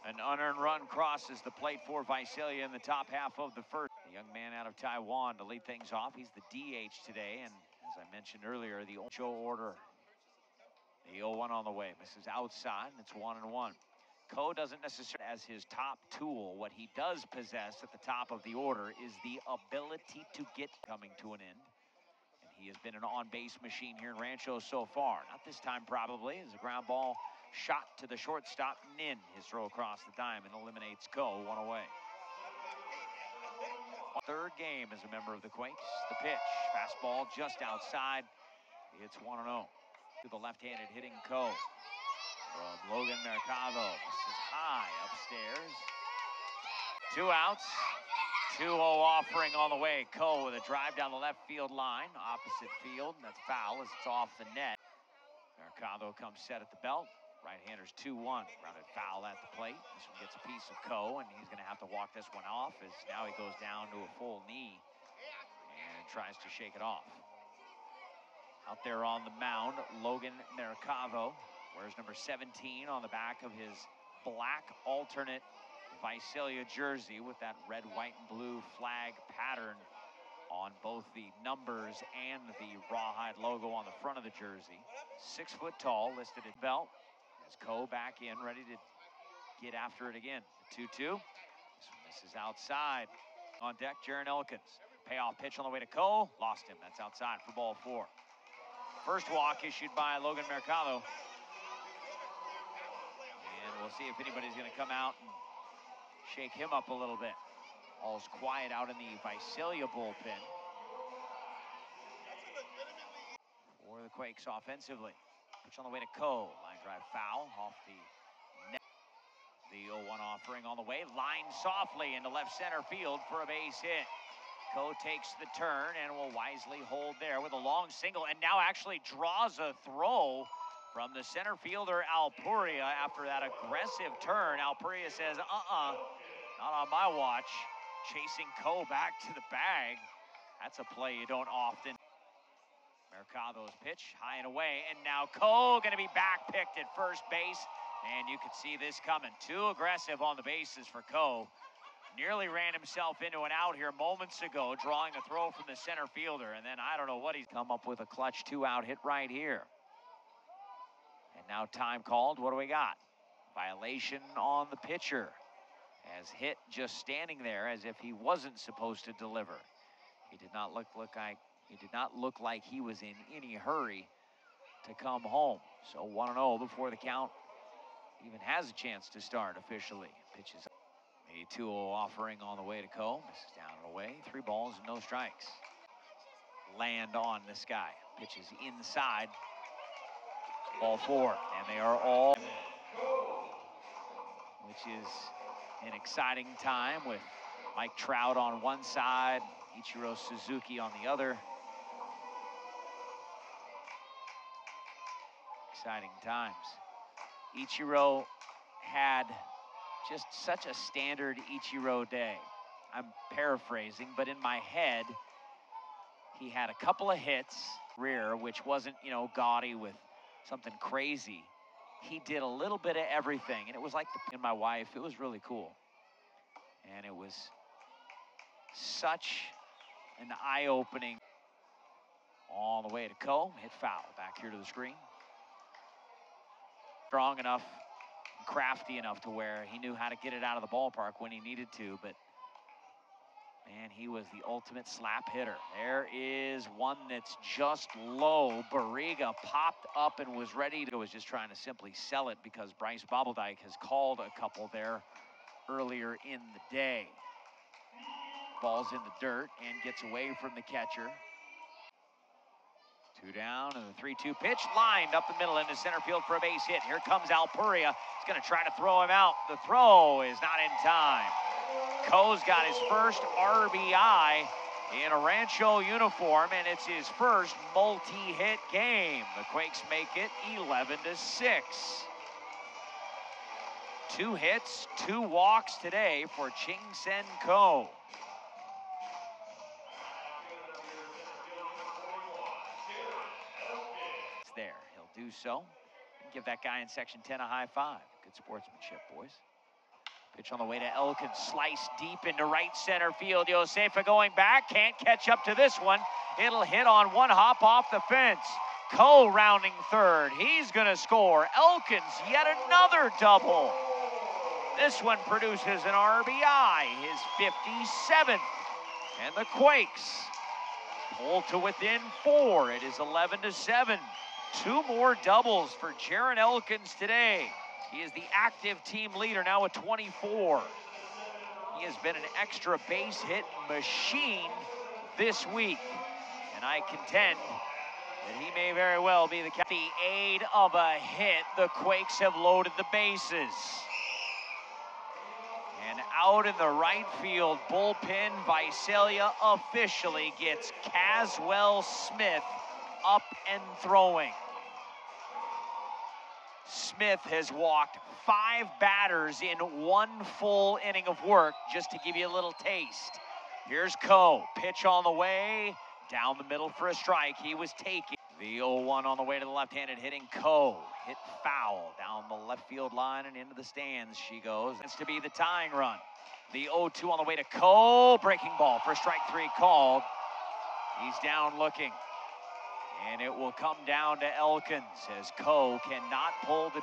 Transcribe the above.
An unearned run crosses the plate for Visalia in the top half of the first. The young man out of Taiwan to lead things off. He's the DH today, and as I mentioned earlier, the Joe order. The 0-1 on the way. Misses outside, and it's 1-1. Ko doesn't necessarily as his top tool. What he does possess at the top of the order is the ability to get coming to an end. And he has been an on-base machine here in Rancho so far. Not this time probably, as a ground ball shot to the shortstop, Nin. His throw across the diamond eliminates Ko, 1 away. Third game as a member of the Quakes. The pitch, fastball just outside. It's 1-0. To the left-handed hitting Ko. From Logan Mercado. This is high upstairs. 2 outs. 2-0 offering on the way. Ko with a drive down the left field line. Opposite field. And that's foul as it's off the net. Mercado comes set at the belt. Right-handers 2-1. Grounded foul at the plate. This one gets a piece of Ko, and he's going to have to walk this one off as now he goes down to a full knee and tries to shake it off. Out there on the mound, Logan Mercado wears number 17 on the back of his black alternate Visalia jersey with that red, white, and blue flag pattern on both the numbers and the rawhide logo on the front of the jersey. 6 foot tall, listed at belt. As Ko back in, ready to get after it again. 2-2. This is outside. On deck, Jaron Elkins. Payoff pitch on the way to Ko. Lost him. That's outside for ball 4. First walk issued by Logan Mercado. And we'll see if anybody's going to come out and shake him up a little bit. All's quiet out in the Visalia bullpen. For the Quakes offensively. Pitch on the way to Ko. Line drive foul off the net. The 0-1 offering on the way. Line softly into left center field for a base hit. Ko takes the turn and will wisely hold there with a long single, and now actually draws a throw from the center fielder Alpuria after that aggressive turn. Alpuria says, not on my watch. Chasing Ko back to the bag. That's a play you don't often. Mercado's pitch, high and away, and now Ko going to be back-picked at first base, and you can see this coming. Too aggressive on the bases for Ko. Nearly ran himself into an out here moments ago, drawing a throw from the center fielder, and then I don't know what he's come up with a clutch 2-out hit right here. And now time called. What do we got? Violation on the pitcher. As hit just standing there as if he wasn't supposed to deliver. He did not look like he was in any hurry to come home. So 1-0 before the count even has a chance to start officially. Pitches a 2-0 offering on the way to Ko. Misses down and away. 3 balls and no strikes. Land on this guy. Pitches inside. Ball 4. And they are all, which is an exciting time with Mike Trout on one side, Ichiro Suzuki on the other. Exciting times. Ichiro had just such a standard Ichiro day. I'm paraphrasing, but in my head, he had a couple of hits, rear, which wasn't, gaudy with something crazy. He did a little bit of everything, and it was like and my wife, it was really cool. And it was such an eye-opening all the way to Ko. Hit foul back here to the screen. Strong enough, crafty enough to where he knew how to get it out of the ballpark when he needed to, but man, he was the ultimate slap hitter. There is one that's just low. Barriga popped up and was ready to, was just trying to simply sell it because Bryce Bobbledike has called a couple there earlier in the day. Ball's in the dirt and gets away from the catcher. 2 down and the 3-2 pitch lined up the middle into center field for a base hit. Here comes Alpuria. He's going to try to throw him out. The throw is not in time. Ko's got his first RBI in a Rancho uniform, and it's his first multi-hit game. The Quakes make it 11-6. 2 hits, 2 walks today for Ching-Sen Ko. It's there. He'll do so. Give that guy in Section 10 a high five. Good sportsmanship, boys. Pitch on the way to Elkins, slice deep into right center field. Josefa going back, can't catch up to this one. It'll hit on one hop off the fence. Coe rounding third, he's gonna score. Elkins, yet another double. This one produces an RBI, his 57th. And the Quakes pull to within 4. It is 11-7. 2 more doubles for Jaron Elkins today. He is the active team leader now at 24. He has been an extra base hit machine this week. And I contend that he may very well be the aid of a hit. The Quakes have loaded the bases. And out in the right field bullpen, Visalia officially gets Caswell Smith up and throwing. Smith has walked 5 batters in 1 full inning of work, just to give you a little taste. Here's Coe, pitch on the way, down the middle for a strike. He was taking the 0-1 on the way to the left-handed hitting Coe. Hit foul down the left field line and into the stands she goes. It's to be the tying run. The 0-2 on the way to Coe, breaking ball for strike 3 called. He's down looking. And it will come down to Elkins as Coe cannot pull the